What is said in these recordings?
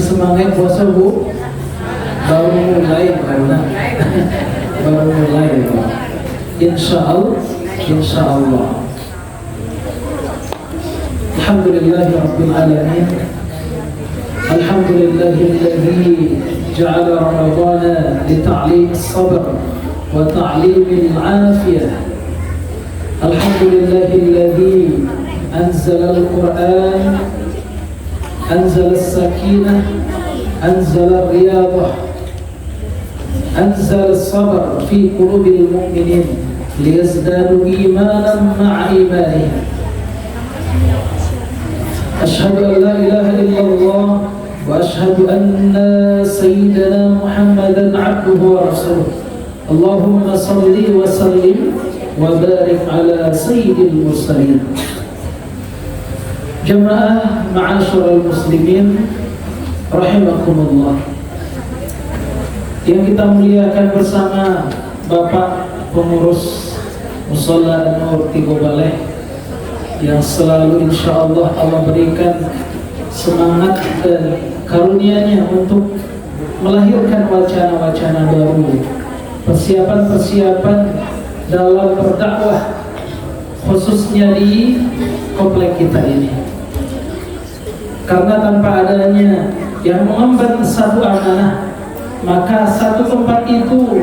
semangat puasa Bu? Baru mulai karena baru mulai. Insya Allah. Alhamdulillahi Rabbil Alamin. Alhamdulillahilladzi ja'ala Ramadana li ta'lim as-sabr wa ta'lim al-'afiyah. Alhamdulillahilladzi anzala al-Qur'an, anzala as-sakinah, anzala ar-riyadah, anzala as-sabr fi qulubil mu'minin liyazdadu imanan ma'a imanihim. Asyhadu an la ilaha illallah wa asyhadu anna sayyidana Muhammadan abduhu wa rasuluh. Allahumma salli wa sallim wa barik ala sayyidil mursalin. Jamaah ma'asyiral muslimin rahimakumullah. Yang kita muliakan bersama Bapak Pengurus Mushola An-Nur Tigo Baleh, yang selalu insya Allah Allah berikan semangat dan karunia-Nya untuk melahirkan wacana-wacana baru, persiapan-persiapan dalam berdakwah, khususnya di komplek kita ini. Karena tanpa adanya yang mengemban satu amanah, maka satu tempat itu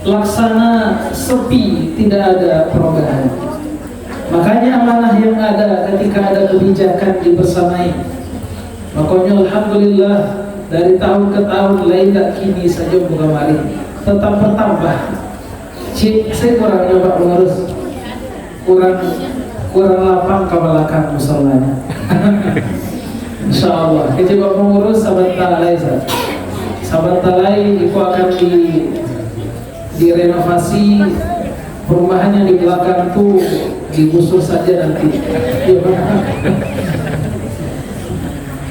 laksana sepi, tidak ada perubahan. Makanya amanah yang ada ketika ada kebijakan dibersamai. Makanya alhamdulillah dari tahun ke tahun, lain tak kini saja bukan mari, tetap bertambah. Saya kurang nyoba mengurus, kurang lapang kebalakan musolanya. Insyaallah kita coba mengurus sahabat talai. Sahabat talai itu akan direnovasi. Perumahannya di belakang tuh digusur saja nanti.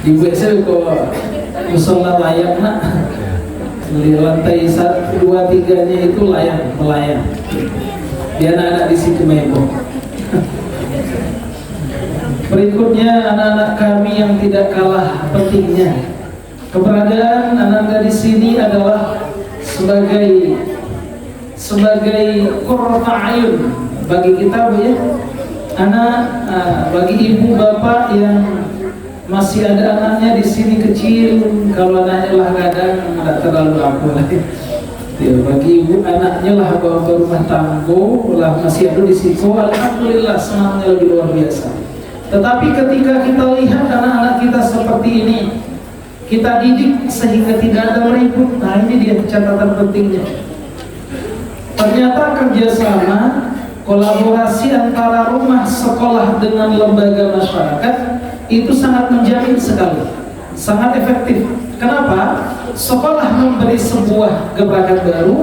Dibuat saya kok musola layak nak. Di lantai 1, 2, 3-nya itu melayang. Dia anak-anak di situ mebo. Berikutnya anak-anak kami yang tidak kalah pentingnya. Keberadaan anak-anak di sini adalah sebagai qurrata ayun bagi kita Bu ya. Bagi ibu bapak yang masih ada anaknya di sini kecil, kalau anaknya lah kadang tidak terlalu apa lagi. Ya, bagi ibu anaknya lah bawa ke rumah tangga lah masih ada di situ, alhamdulillah senangnya lebih luar biasa. Tetapi ketika kita lihat anak-anak kita seperti ini, kita didik sehingga tidak ada meribut. Nah ini dia catatan pentingnya. Ternyata kerjasama, kolaborasi antara rumah sekolah dengan lembaga masyarakat itu sangat menjamin sekali, sangat efektif. Kenapa? Sekolah memberi sebuah gebrakan baru,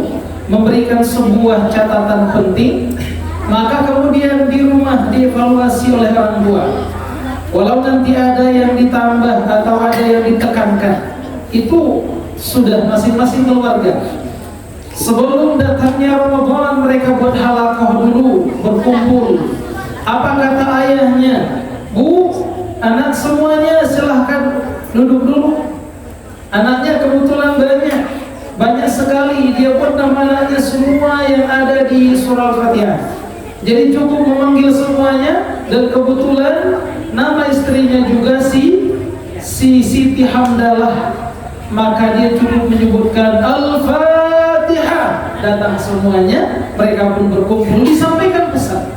memberikan sebuah catatan penting, maka kemudian di rumah dievaluasi oleh orang tua. Walau nanti ada yang ditambah atau ada yang ditekankan, itu sudah masing-masing keluarga. Sebelum datangnya Ramadan mereka buat halakoh dulu, berkumpul. Apa kata ayahnya? Bu, anak semuanya silahkan duduk dulu. Anaknya kebetulan banyak sekali. Dia buat nama anaknya semua yang ada di surah Al-Fatihah. Jadi cukup memanggil semuanya. Dan kebetulan nama istrinya juga si Siti Hamdalah. Maka dia cukup menyebutkan Al-Fatihah. Datang semuanya, mereka pun berkumpul, disampaikan pesan.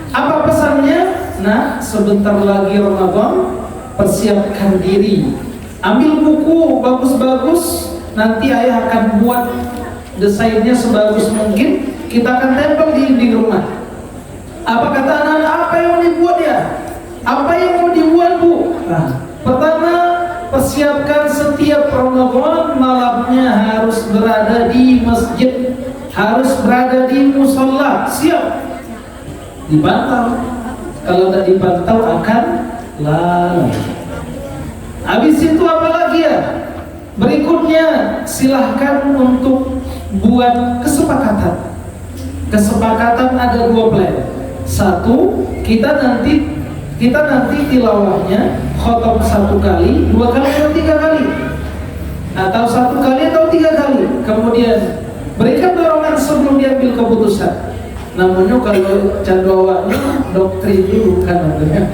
Apa pesannya? Nah, sebentar lagi Ramadan, persiapkan diri. Ambil buku bagus-bagus, nanti ayah akan buat desainnya sebagus mungkin. Kita akan tempel di rumah. Apa kata anak-anak? Apa yang mau dibuat ya? Apa yang mau dibuat Bu? Nah, pertama, persiapkan setiap Ramadan malamnya harus berada di masjid, harus berada di musola. Siap? Dipantau. Kalau tidak dipantau akan lalai. Habis itu apa lagi ya? Berikutnya silahkan untuk buat kesepakatan. Kesepakatan ada 2 plan. Satu, kita nanti tilawahnya khotom 1 kali, 2 kali atau 3 kali, atau 1 kali atau 3 kali. Kemudian berikan dorongan sebelum diambil keputusan. Namanya kalau candawanya doktrin dulu kan namanya.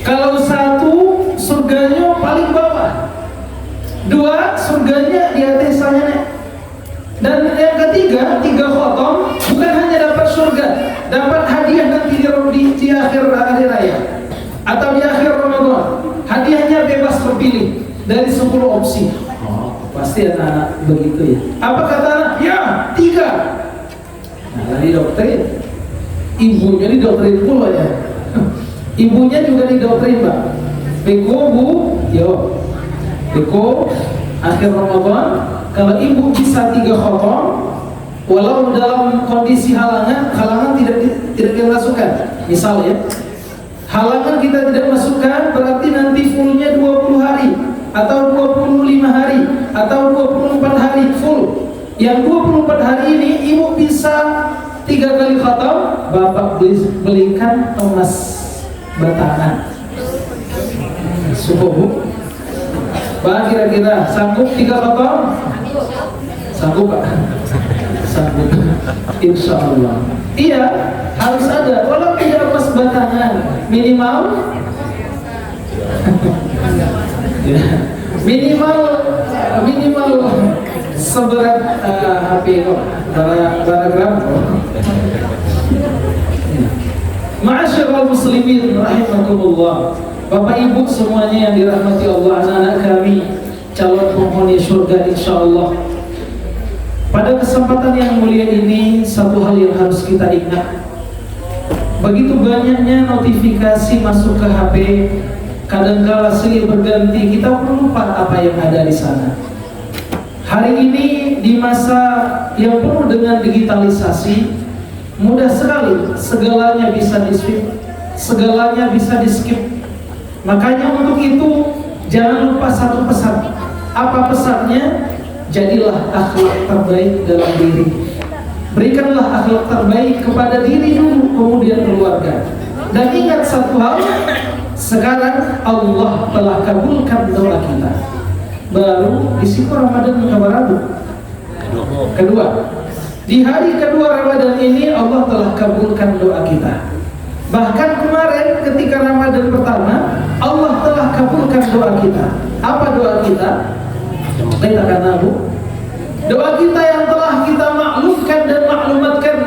Kalau 1 surganya paling bawah, 2 surganya di atas sana. Dan yang ketiga, 3 khotom bukan hanya dapat surga, dapat hadiah nanti di akhir hari raya atau di akhir Ramadan. Hadiahnya bebas terpilih dari 10 opsi. Pasti anak-anak begitu ya. Apa kata anak? Ya, 3. Nah, dari doktrin, ibunya didoktrin pula ya. Ibunya juga didoktrin, Pak. Beko bu, yo. Beko akhir Ramadan, kalau ibu bisa 3 khotom, walau dalam kondisi halangan tidak dimasukkan. Misal ya, halangan kita tidak masukkan, berarti nanti fullnya 20 hari atau 25 hari atau 24 hari full. Yang 24 hari ini ibu bisa 3 kali khotom, bapak belikan emas batangan. Subuh. Pak, kira-kira sanggup 3 khotom? Sanggup, Pak? Sanggup. Insya Allah. Iya, harus ada. Walau tidak emas batangan, minimal ya, minimal seberat HP kok, gram. Ma'asyiral muslimin rahimakumullah. Bapak Ibu semuanya yang dirahmati Allah, anak-anak kami calon penghuni surga insyaallah. Pada kesempatan yang mulia ini, satu hal yang harus kita ingat. Begitu banyaknya notifikasi masuk ke HP, kadangkala silih berganti, kita pun lupa apa yang ada di sana. Hari ini di masa yang penuh dengan digitalisasi, mudah sekali segalanya bisa di-sweep, segalanya bisa di-skip. Makanya untuk itu jangan lupa satu pesan. Apa pesannya? Jadilah akhlak terbaik dalam diri. Berikanlah akhlak terbaik kepada diri dulu, kemudian keluarga. Dan ingat satu hal, sekarang Allah telah kabulkan doa kita. Baru di siku Ramadan Mubarak. Kedua, di hari kedua Ramadan ini Allah telah kabulkan doa kita. Bahkan kemarin ketika Ramadan pertama, Allah telah kabulkan doa kita. Apa doa kita? Kita katakan doa kita yang telah kita maklumkan dan maklumatkan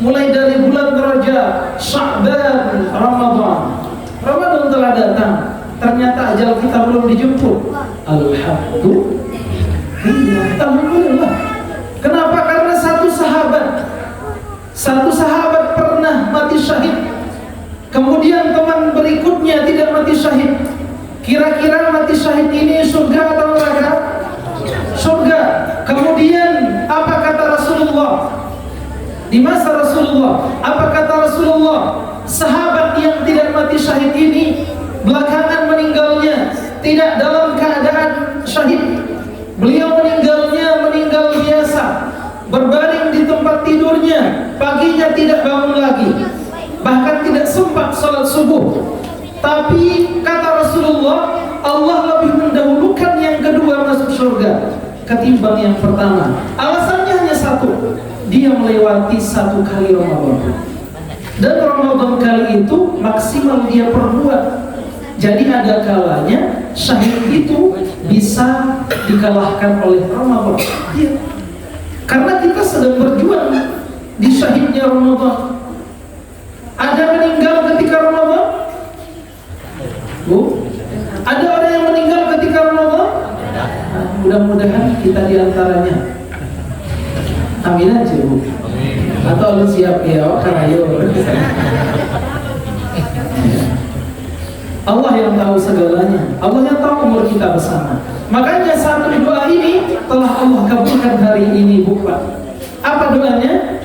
mulai dari bulan Rajab, Sya'ban, Ramadan. Ramadan telah datang, ternyata ajal kita belum dijemput. Alhamdulillah. Kenapa? Karena satu sahabat pernah mati syahid. Kemudian teman berikutnya tidak mati syahid. Kira-kira mati syahid ini surga atau neraka? Surga. Kemudian apa kata Rasulullah? Di masa Rasulullah, apa kata Rasulullah? Sahabat yang tidak mati syahid ini belakangan meninggalnya tidak dalam keadaan syahid. Beliau meninggal biasa, berbaring di tempat tidurnya, paginya tidak bangun lagi, bahkan tidak sempat salat subuh. Tapi kata Rasulullah, Allah lebih mendahulukan yang kedua masuk surga ketimbang yang pertama. Alasannya hanya satu, dia melewati 1 kali Ramadan. Dan Ramadan kali itu maksimal dia perbuat. Jadi ada kalanya syahid itu bisa dikalahkan oleh Ramadan. Ya. Karena kita sedang berjuang di syahidnya Ramadan. Ada meninggal ketika Ramadan? Bu, ada orang yang meninggal ketika Ramadan? Nah, mudah-mudahan kita diantaranya. Amin aja, Bu. Atau lu siap ya, karayo. Allah yang tahu segalanya. Allah yang tahu umur kita bersama. Makanya satu doa ini telah Allah kabulkan hari ini, Bu, Pak. Apa doanya?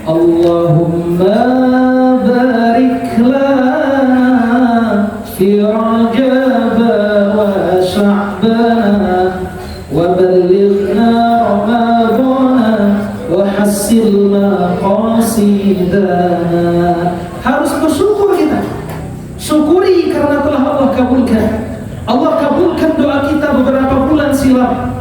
Allahumma barik lana fi Rajab wa Sya'ban wa ballighna Ramadan wa hassil maqasidana. Harus bersyukur kita. Syukuri karena telah Allah kabulkan. Allah kabulkan doa kita beberapa bulan silam.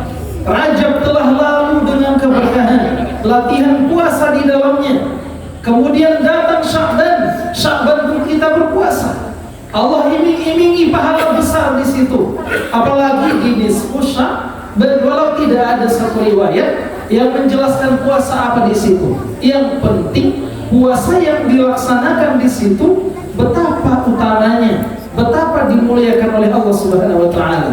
Rajab telah lalu dengan keberkahan, latihan puasa di dalamnya. Kemudian datang Sya'ban, Sya'ban pun kita berpuasa. Allah iming-imingi pahala besar di situ. Apalagi di nisfu Sya'ban, walau tidak ada satu riwayat yang menjelaskan puasa apa di situ. Yang penting puasa yang dilaksanakan di situ betapa utamanya, betapa dimuliakan oleh Allah Subhanahu wa taala.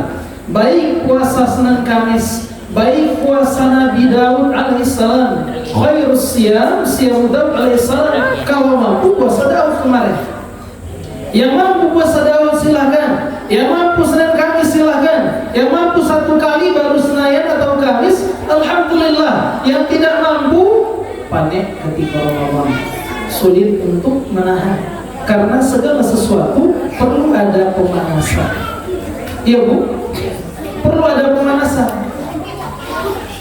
Baik puasa Senin Kamis, baik puasa Nabi Daud alaihissalam, khairus siyam Daud alaihissalam. Kalau mampu puasa Daud kemarin, yang mampu puasa Daud silahkan, yang mampu Senin Kamis silahkan, yang mampu satu kali baru Senin atau Kamis, alhamdulillah. Yang tidak mampu, panik ketika Ramadan, sulit untuk menahan, karena segala sesuatu perlu ada pemanasan. Iya Bu, perlu ada pemanasan.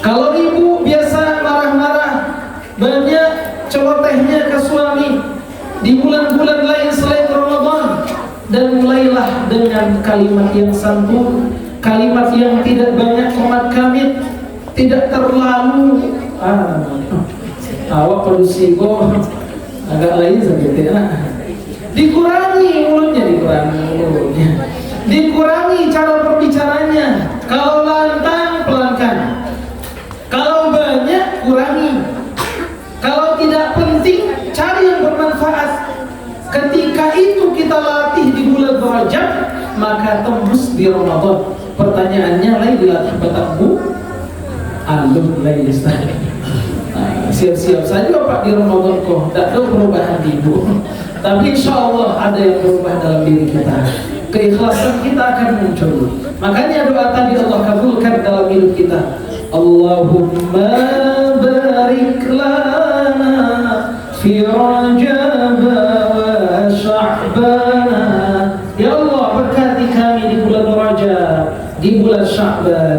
Kalau ibu biasa marah-marah, banyak celotehnya ke suami di bulan-bulan lain selain Ramadan, dan mulailah dengan kalimat yang santun, kalimat yang tidak banyak komat kamit, tidak terlalu awak produksi go agak lain seperti itu. Dikurangi mulutnya, dikurangi cara berbicaranya. Kalau lantang, pelankan. Kalau banyak, kurangi. Kalau tidak penting, cari yang bermanfaat. Ketika itu kita latih di bulan Rajab, maka tembus di Ramadan. Pertanyaannya, lain dilatih batakmu? Alum lain Ustaz. Siap-siap saja Pak di Ramadan kok. Tak ada perubahan di ibu. Tapi insya Allah ada yang berubah dalam diri kita. Keikhlasan kita akan muncul. Makanya doa tadi Allah kabulkan dalam hidup kita. Allahumma barik lana fi Rajab wa Sya'ban. Ya Allah, berkati kami di bulan Rajab, di bulan Sya'ban.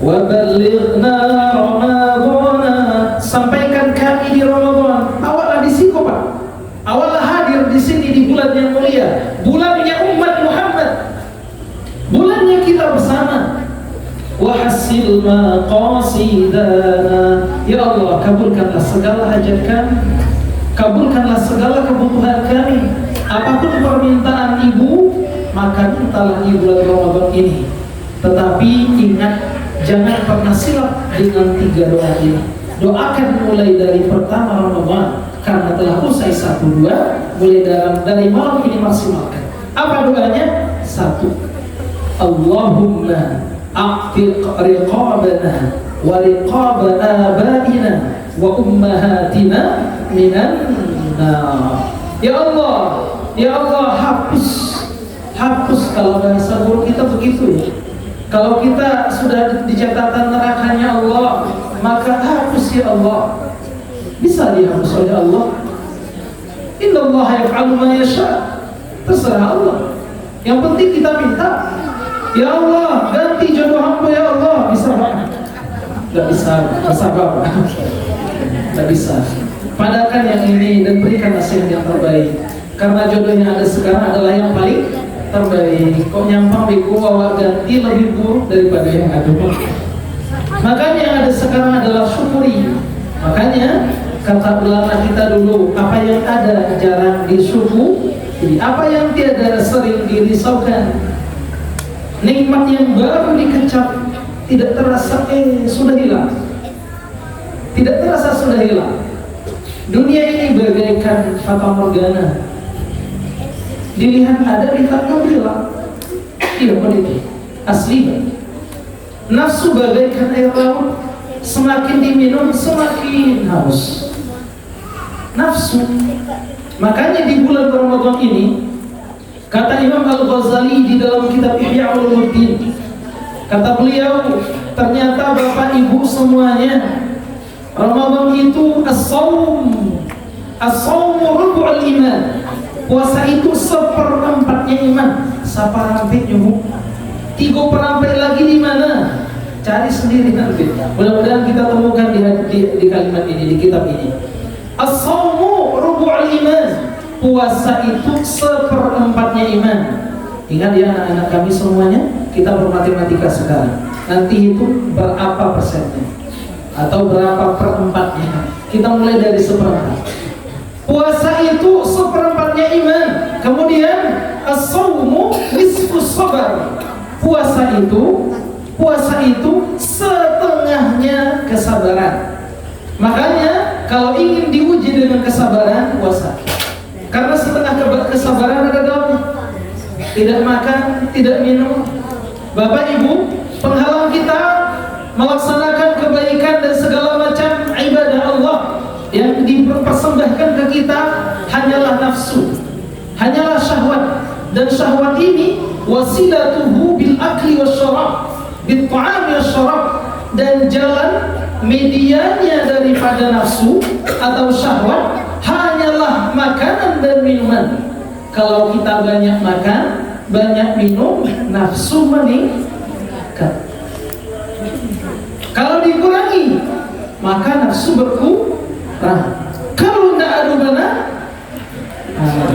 Wa balighna Ramadan, sampaikan kami di Ramadan. Awallah di situ Pak. Awallah hadir di sini di bulan yang mulia, bulannya umat Muhammad, bulannya kita bersama. Wahasil maqasidana, ya Allah, kabulkanlah segala hajat kami, kabulkanlah segala kebutuhan kami. Apapun permintaan ibu, maka mintalah di bulan Ramadan ini. Tetapi ingat, jangan pernah silap dengan 3 doa ini. Doakan mulai dari pertama Ramadan, karena telah usai 1, 2, mulai dari malam ini maksimalkan. Apa doanya? 1. Allahumma a'tiq riqabana wa riqaba abaina wa ummahatina minan nar. Ya Allah, hapus kalau bahasa buruk kita begitu ya. Kalau kita sudah di catatan nerakanya Allah, maka hapus ya Allah. Bisa dihapus oleh Allah. Inna Allah yaf'alu ma yasha. Terserah Allah. Yang penting kita minta, ya Allah, ganti jodoh hamba ya Allah. Bisa Pak? Tidak bisa. Bisa Bapak? Tidak bisa. Padakan yang ini dan berikan nasihat yang terbaik. Karena jodoh yang ada sekarang adalah yang paling terbaik. Kok nyampang biku awak ganti lebih buruk daripada yang ada. Makanya yang ada sekarang adalah syukuri. Makanya kata ulama kita dulu, apa yang ada jarang disyukuri, apa yang tiada sering dirisaukan. Nikmat yang baru dikecap tidak terasa sudah hilang. Tidak terasa sudah hilang. Dunia ini bagaikan fata morgana. Dilihat ada, dikatakan hilang. Iya begitu. Asli. Nafsu bagaikan air laut, semakin diminum semakin haus. Nafsu. Makanya di bulan Ramadan ini, kata Imam Al-Ghazali di dalam kitab Ihya Ulumuddin, kata beliau, ternyata Bapak Ibu semuanya, Ramadan itu as-sawmu rubu'ul iman. Puasa itu 1/4-nya iman. Saparampe nyubuh. 3/4 lagi di mana? Cari sendiri nanti. Mudah-mudahan kita temukan di kalimat ini, di kitab ini. As-sawmu rubu'ul iman. Puasa itu 1/4-nya iman. Ingat ya anak-anak kami semuanya, kita bermatematika sekarang. Nanti itu berapa persennya? Atau berapa perempatnya? Kita mulai dari seperempat. Puasa itu seperempatnya iman. Kemudian as-shaumu nisfus sabar. Puasa itu setengahnya kesabaran. Makanya kalau ingin diuji dengan kesabaran, puasa. Karena setengah kesabaran ada dalamnya. Tidak makan, tidak minum. Bapak Ibu, penghalang kita melaksanakan kebaikan dan segala macam ibadah Allah yang dipersembahkan ke kita hanyalah nafsu, hanyalah syahwat. Dan syahwat ini wasilatuhu bil akli wasyarab, bil ta'ami wasyarab. Dan jalan medianya daripada nafsu atau syahwat hanyalah makanan dan minuman. Kalau kita banyak makan, banyak minum, nafsu meningkat. Kalau dikurangi, maka nafsu berkurang. Kalau tidak ada benar,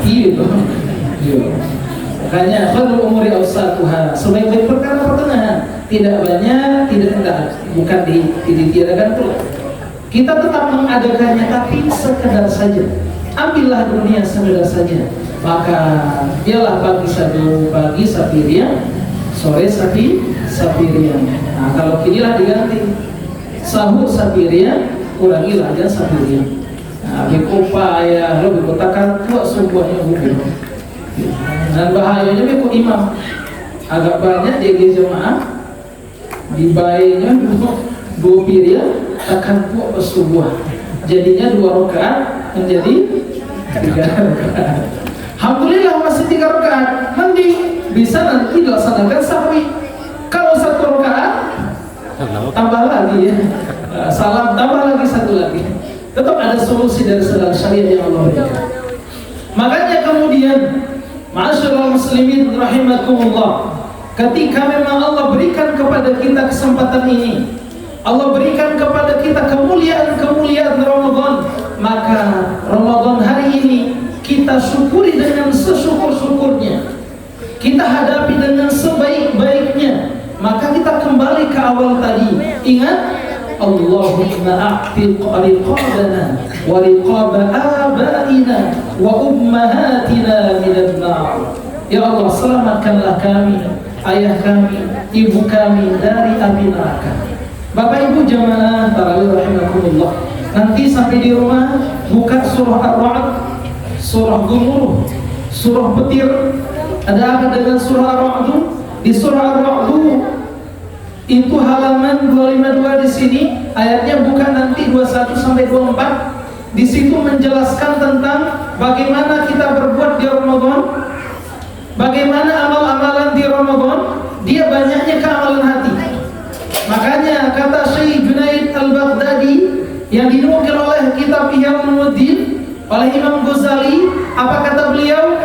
itu. Makanya khairul umuri awsatuha, sebaik-baik perkara pertengahan. Tidak banyak, tidak enggak, bukan ditiadakan pula. Kita tetap mengadakannya, tapi sekedar saja. Ambillah dunia sekedar saja. Maka ialah pagi sadu, pagi sapiria, sore sapiria. Nah, kalau kinilah diganti sahur sapiria, kurangilah aja sapiria. Nah, bikopa ya, lo bikotakan buat sebuahnya hukum. Dan bahayanya biko imam agak banyak di jemaah, dibayarnya dua piria, akan buat sebuah. Jadinya 2 rakaat menjadi 3 rakaat. Alhamdulillah masih 3 rakaat, mending bisa nanti dilaksanakan sahwi. Kalau 1 rakaat tambah lagi ya, salam tambah lagi 1 lagi. Tetap ada solusi dari segala syariat yang Allah berikan. Makanya kemudian, ma'asyiral muslimin rahimakumullah, ketika memang Allah berikan kepada kita kesempatan ini, Allah berikan kepada kita kemuliaan-kemuliaan Ramadan, maka Ramadan hari ini kita syukuri dengan sesyukur-syukurnya, kita hadapi dengan sebaik-baiknya. Maka kita kembali ke awal tadi. Ingat, Allahumma a'tiq riqabana wa riqaba abaina wa ummahatina minan nar. Ya Allah, selamatkanlah kami, ayah kami, ibu kami dari api neraka. Bapak Ibu jamaah tarawih rahimakumullah, nanti sampai di rumah buka surah Ar-Ra'd, surah Gumuruh, surah Petir. Ada apa dengan surah Ar-Ra'd? Di surah Ar-Ra'd itu halaman 252 di sini, ayatnya bukan nanti 21 sampai 24. Di situ menjelaskan tentang bagaimana kita berbuat di Ramadan, bagaimana amal-amalan di Ramadan. Dia banyaknya keamalan hati. Makanya kata Syekh Junaid Al-Baghdadi yang dinukil oleh kitab Ihya Ulumuddin oleh Imam Ghazali, apa kata beliau?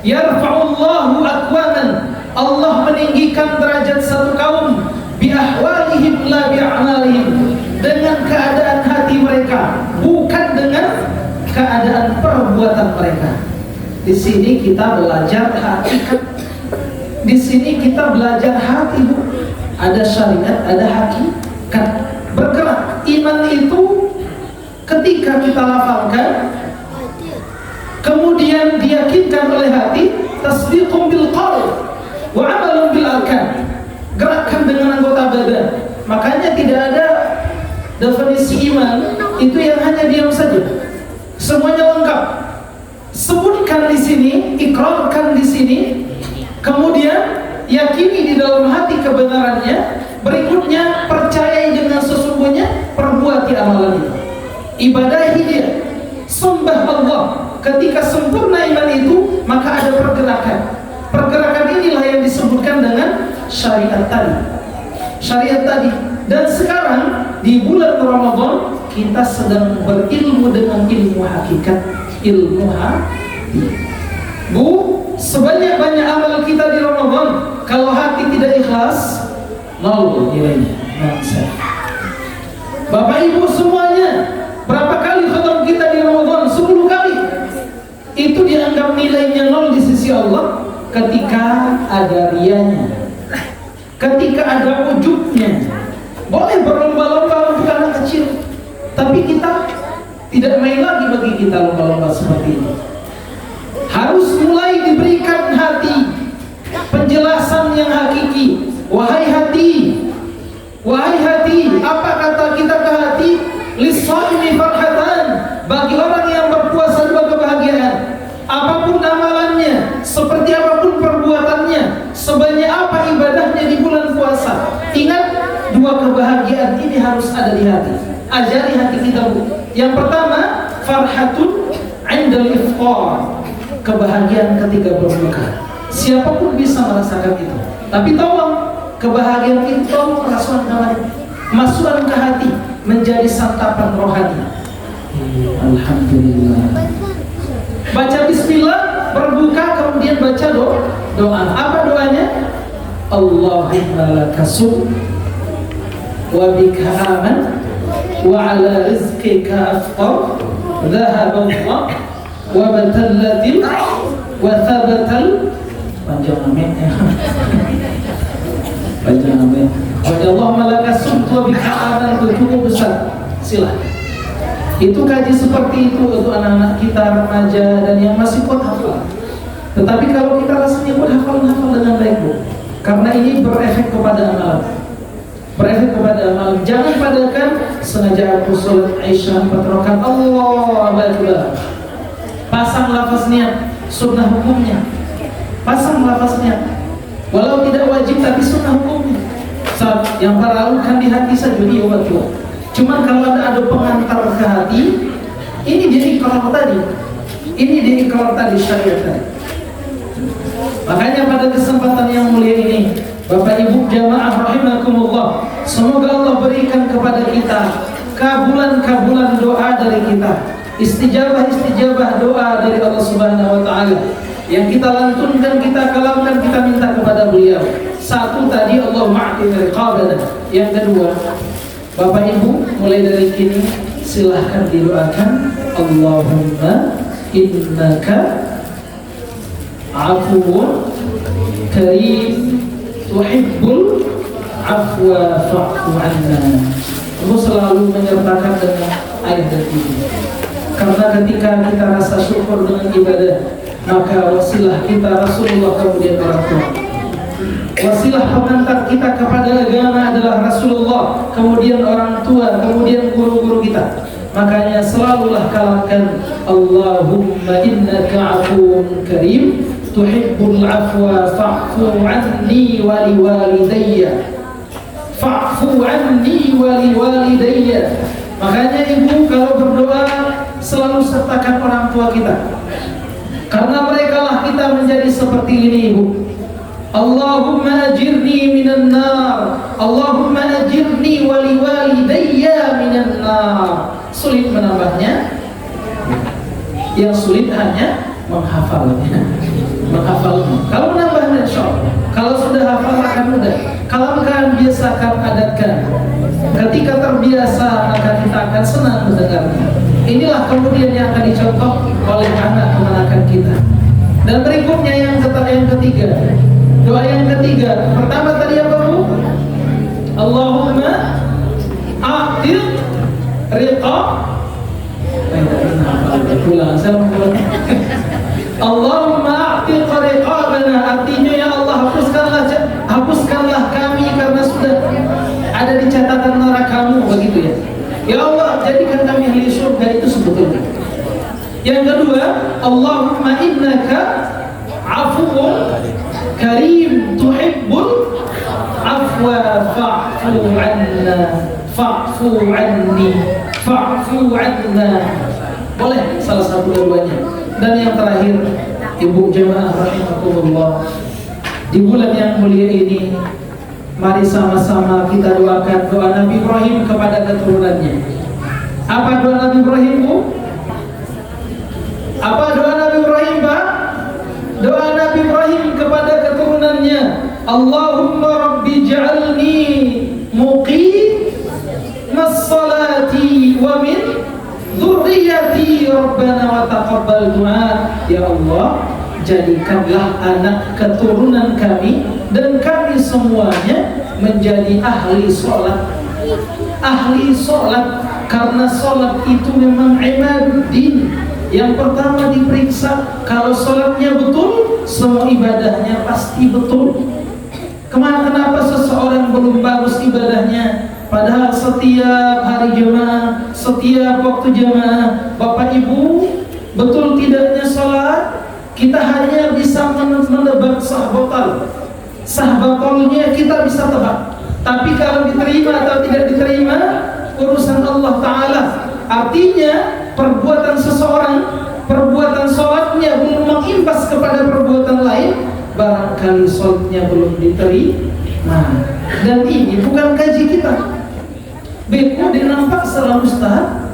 Yarfa'ullahu aqwaman, Allah meninggikan derajat satu kaum bi ahwalihim la bi a'malihim, dengan keadaan hati mereka, bukan dengan keadaan perbuatan mereka. Di sini kita belajar hakikat. Di sini kita belajar hati, Bu. Ada syariat, ada hakikat. Bergerak. Iman itu ketika kita lafalkan, kemudian diyakinkan oleh hati, tasdiqun bil qalb wa amalun bil arkan. Gerakkan dengan anggota badan. Makanya tidak ada definisi iman itu yang hanya diam saja. Semuanya lengkap. Sebutkan di sini, ikrarkan di sini, kemudian yakini di dalam hati kebenarannya, berikutnya percayai dengan sesungguhnya, perbuati amalan itu, ibadahi dia, sembah Allah. Ketika sempurna iman itu, maka ada pergerakan. Pergerakan inilah yang disebutkan dengan syariat tadi. Syariat tadi. Dan sekarang di bulan Ramadan kita sedang berilmu dengan ilmu hakikat, ilmu hati. Bu, sebanyak-banyak amal kita di Ramadan, kalau hati tidak ikhlas, nol nilainya. Bapak Ibu semuanya, berapa kali khatam kita di Ramadan? 10 kali. Itu dianggap nilainya nol di sisi Allah. ketika ada rianya, ketika ada ujubnya. Boleh berlomba-lomba untuk anak kecil, tapi kita tidak main lagi bagi kita lomba-lomba seperti ini. Harus mulai diberikan hati penjelasan yang hakiki. Wahai hati, apa kata kita ke hati? Lis-shaimi farhatan, bagi orang yang berpuasa dua kebahagiaan. Apapun amalannya, seperti apapun perbuatannya, sebanyak apa ibadahnya di bulan puasa, ingat dua kebahagiaan ini harus ada di hati. Ajari hati kita, Bu. Yang pertama, farhatun 'indal iftar, kebahagiaan ketika berbuka. Siapapun bisa merasakan itu. Tapi tolong, kebahagiaan itu tolong masukkan ke hati, menjadi santapan rohani. Alhamdulillah. Baca bismillah, berbuka, kemudian baca doa. Apa doanya? Allahumma lakasum wa bika aman wa ala rizqika afqar dhahaba Allah wa batallatil wa thabatal. Panjang amin ya. Panjang amin. Allahumma lakasum wa bika aman, itu cukup besar. Silahkan. Itu kaji seperti itu untuk anak-anak kita, remaja, dan yang masih kuat hafal. Tetapi kalau kita rasanya kuat hafal dengan baik, Bu. Karena ini berefek kepada amalan. Jangan padakan sengaja aku sholat Aisyah 4 rakaat, Allah Akbar. Pasang lafaz niat, sunnah hukumnya. Pasang lafaz niat. Walau tidak wajib tapi sunnah hukumnya. Saat yang terlalukan di hati saja dia betul. Cuman kalau ada pengantar ke hati, ini dia ikrar tadi. Syariat tadi. Makanya pada kesempatan yang mulia ini, Bapak Ibu jamaah rahimakumullah, semoga Allah berikan kepada kita kabulan doa dari kita, istijabah doa dari Allah Subhanahu wa taala. Yang kita lantunkan, kita kalamkan, kita minta kepada beliau. Satu tadi, Allahumma a'ti riqabana. Yang kedua, Bapak Ibu, mulai dari kini silahkan didoakan, Allahumma innaka afuwun karim tuhibbul afwa fa'fu anna. Aku selalu menyertakan dengan ayat ini, karena ketika kita rasa syukur dengan ibadah, maka wasilah kita Rasulullah, kemudian orang tua. Wasilah pengantar kita kepada agama adalah Rasulullah, kemudian orang tua, kemudian guru-guru kita. Makanya selalulah kalamkan Allahumma innaka afuwun karim tuhibbul afwa fa'fu anni wa liwalidayya. Fa'fu anni wa liwalidayya. Makanya ibu kalau berdoa selalu sertakan orang tua kita, karena mereka lah kita menjadi seperti ini, ibu. Allahumma ajirni minan nar, Allahumma ajirni wa liwalidayya minan nar. Sulit menambahnya, yang sulit hanya menghafalnya. Kalau menambahnya insyaallah, kalau sudah hafal akan mudah. Kalamkan, biasakan, adatkan. Ketika terbiasa maka kita akan senang mendengarnya. Inilah kemudian yang akan dicontoh oleh anak kemenakan kita. Dan berikutnya yang ketiga, doa yang ketiga. Pertama tadi apa, Bu? Allahumma a'tiq riqab. Allahumma a'tiq riqabana, artinya ya Allah hapuskanlah kami karena sudah ada di catatan neraka-Mu, begitu ya. Ya Allah, jadikan kami ahli surga, itu sebetulnya. Yang kedua, Allahumma innaka afuwun karim tuhibbul afwa fa'fu anna fa'fu anni fa'fu anna. Boleh salah satu dua-duanya. Dan yang terakhir, ibu jamaah rahimakumullah, di bulan yang mulia ini, mari sama-sama kita doakan doa Nabi Ibrahim kepada keturunannya. Apa doa Nabi Ibrahim, Bu? Apa doa Nabi Ibrahim, Pak? Doa Nabi Ibrahim kepada keturunannya, Allahumma rabbi ja'alni muqimas salati wa min dzurriyyati rabbana wa taqabbal du'a. Ya Allah, jadikanlah anak keturunan kami dan kami semuanya menjadi ahli sholat. Ahli sholat, karena sholat itu memang ibaduddin. Yang pertama diperiksa, kalau sholatnya betul, semua ibadahnya pasti betul. Kenapa seseorang belum bagus ibadahnya, padahal setiap hari jamaah, setiap waktu jamaah? Bapak Ibu, betul tidaknya sholat? Kita hanya bisa menebak sah botolnya kita bisa tebak. Tapi kalau diterima atau tidak diterima, urusan Allah Ta'ala. Artinya perbuatan seseorang, perbuatan sholatnya belum mengimbas kepada perbuatan lain, barangkali sholatnya belum diterima. Dan ini bukan kaji kita. Beko dinampak selalu Ustaz,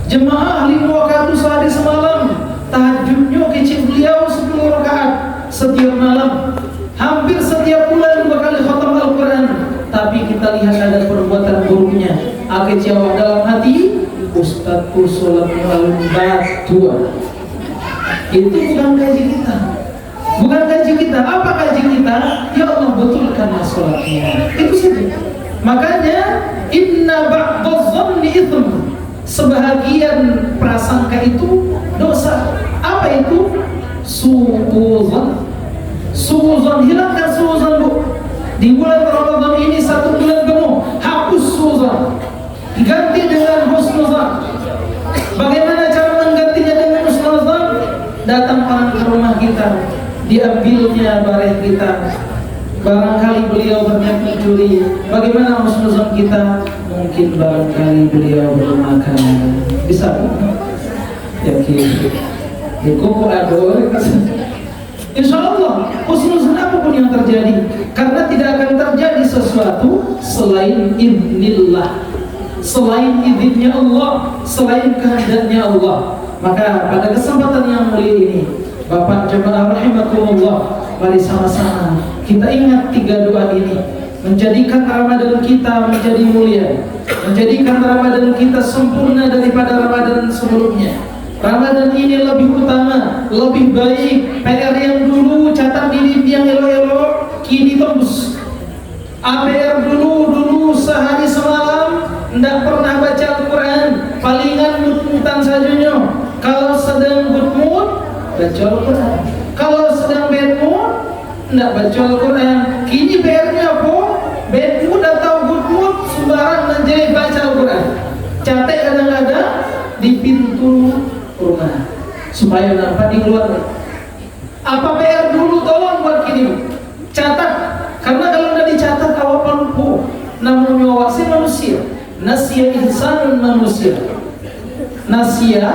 jemaah 5 rakaat sehari semalam, tahajudnya kecil beliau 10 rakaat setiap malam, hampir setiap bulan 2 kali khatam Al-Quran. Tapi kita lihat ada perbuatan buruknya. Akhir jawab dalam hati, Ustazku sholat malam batu. Itu bukan kaji kita. Bukan kaji kita. Apa kaji kita? Ya Allah, betulkanlah sholatnya. Itu saja. Makanya inna ba'dadh dhanni itsm. Sebahagian prasangka itu dosa. Apa itu? Su'udzan. Su'udzan, hilangkan su'udzan, Bu. Di bulan Ramadan ini 1 bulan penuh, hapus su'udzan, ganti dengan husnuzan. Bagaimana cara menggantinya dengan husnuzan? Datang orang ke rumah kita, diambilnya bareh kita. Barangkali beliau berniat mencuri. Bagaimana husnuzan kita? Mungkin barangkali beliau belum makan. Bisa? Yakin? Di kuku ador. Insya Allah husnuzan apapun yang terjadi, karena tidak akan terjadi sesuatu selain idznillah, selain izinnya Allah, selain kehendaknya Allah. Maka pada kesempatan yang mulia ini, Bapak jemaah rahimakumullah, mari sama-sama kita ingat 3 doa ini, menjadikan Ramadan kita menjadi mulia, menjadikan Ramadan kita sempurna daripada Ramadan sebelumnya. Ramadan ini lebih utama, lebih baik. PR yang dulu catat di yang elo-elo, kini tembus. APR dulu sehari semalam tidak pernah baca Al-Quran, palingan mut-mutan sajanya. Kalau sedang good mood, baca Al-Quran. Kalau sedang bad mood, tidak baca Al-Quran. Kini PR-nya apa? Bad mood atau good mood, sembarang menjadi baca Al-Quran. Catat kadang-kadang di pintu rumah supaya nampak di luar. Apa PR dulu, tolong buat kini catat, karena kalau tidak dicatat awak lupa. Namun wasi manusia, nasya insanun manusia, nasya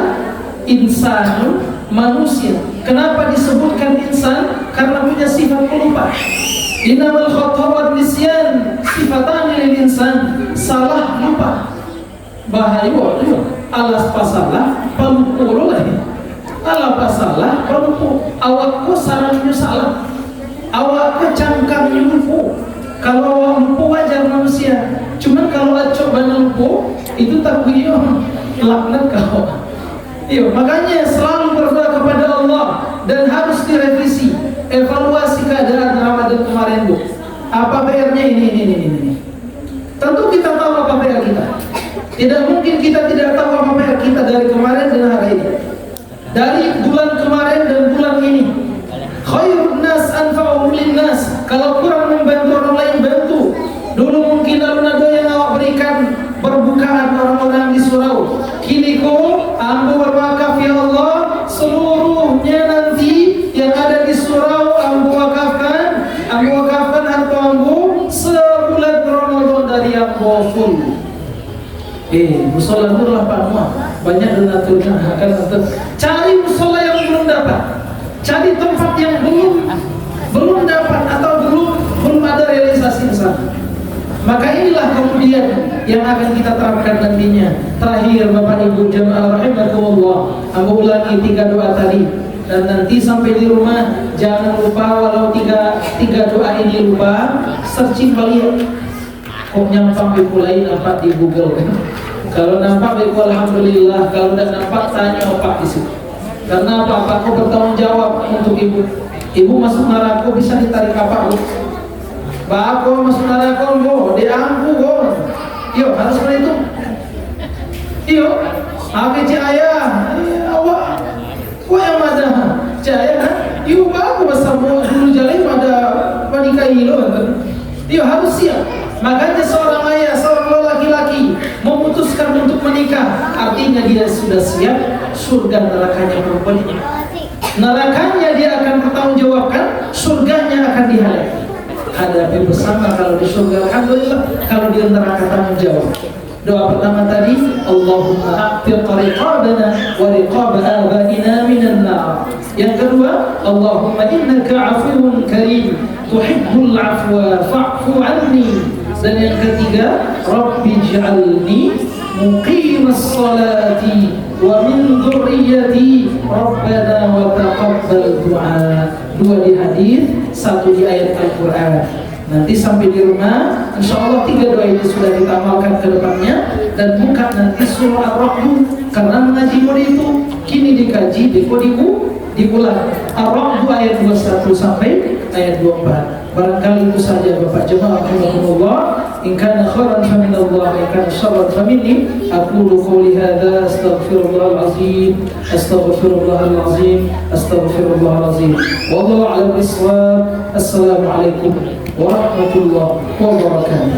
insanun manusia. Kenapa disebutkan insan? Karena punya sifat pelupa. Innamal khata'u nisyan sifatan lil insan, salah lupa. Bahaya waduh. Alas pasalah palupu lagi. Alas pasalah palupu. Awakku sarangnya salah. Awakku cangkangnya lupu. Kalau awak lupu wajar manusia. Cuman kalau coba lupu itu takbir laknat kau. Iya, makanya selalu berdoa kepada Allah dan harus direvisi, evaluasi keadaan Ramadan kemarin, Bu. Apa PR-nya ini. Tentu kita tahu apa PR kita. Tidak mungkin kita tidak tahu apa PR kita dari kemarin dan hari ini, dari bulan kemarin dan bulan ini. Khairun nas anfa'uhum linnas. Kalau kurang membantu orang lain, bantu. Dulu mungkin alun-alun yang awak berikan berbukaan orang-orang di surau. Kini ko ambu berwakaf, ya Allah, seluruhnya nanti yang ada di surau ambu wakafkan harta ambu sebulan Ramadan dari ambu full. Musola nurlah Pak Muah, banyak donaturnya akan untuk cari musola yang belum dapat, cari tempat yang belum dapat atau belum ada realisasi di sana. Maka inilah kemudian yang akan kita terapkan nantinya. Terakhir Bapak Ibu jemaah rahimakumullah, aku ulangi 3 doa tadi, dan nanti sampai di rumah jangan lupa, walau tiga doa ini lupa, searching balik. Kok nyampang mulai nampak di Google kan? Kalau nampak baik alhamdulillah, kalau tidak nampak tanya Pak di situ. Karena Pak kau bertanggung jawab untuk Ibu. Ibu masuk neraka bisa ditarik apa? Bapak masuk neraka, diampu, yo harus berhitung. Iyo, apa ayah? Awak, yang mana? Caya, ibu aku bersama dulu jalan pada nikahi lo. Iyo harus siap. Makanya seorang ayah, seorang laki-laki memutuskan untuk menikah, artinya dia sudah siap surga nerakanya perempuan ini. Nerakanya dia akan bertanggungjawabkan, surganya akan dihadapi. Hadapi bersama kalau di surga, alhamdulillah. Kalau di neraka tanggung jawab. Doa pertama tadi, Allahumma a'tiq riqabana wa riqab abaina minan nar. Yang kedua, Allahumma innaka 'afuwun karim tuhibbul 'afwa fa'fu 'anni. Dan yang ketiga, Rabbi ij'alni muqimas salati wa min dzurriyyati Rabbana wa taqabbal du'a. Dua di hadis, satu di ayat Al-Qur'an. Nanti sampai di rumah, insya Allah 3 doa ini sudah kita amalkan ke depannya. Dan buka nanti surah Ar-Ra'd, karena mengaji itu kini dikaji, diulang Ar-Ra'd ayat 21 sampai ayat 24. Barangkali itu saja Bapak Jemaah rahimakumullah. In kana khairan fa min Allah, in kana syarran fa minni. Aqulu qawli hadza astaghfirullahal azim, astaghfirullahal azim, astaghfirullahal azim. Wallahu a'lam bissawab. Assalamualaikum warahmatullahi wabarakatuh.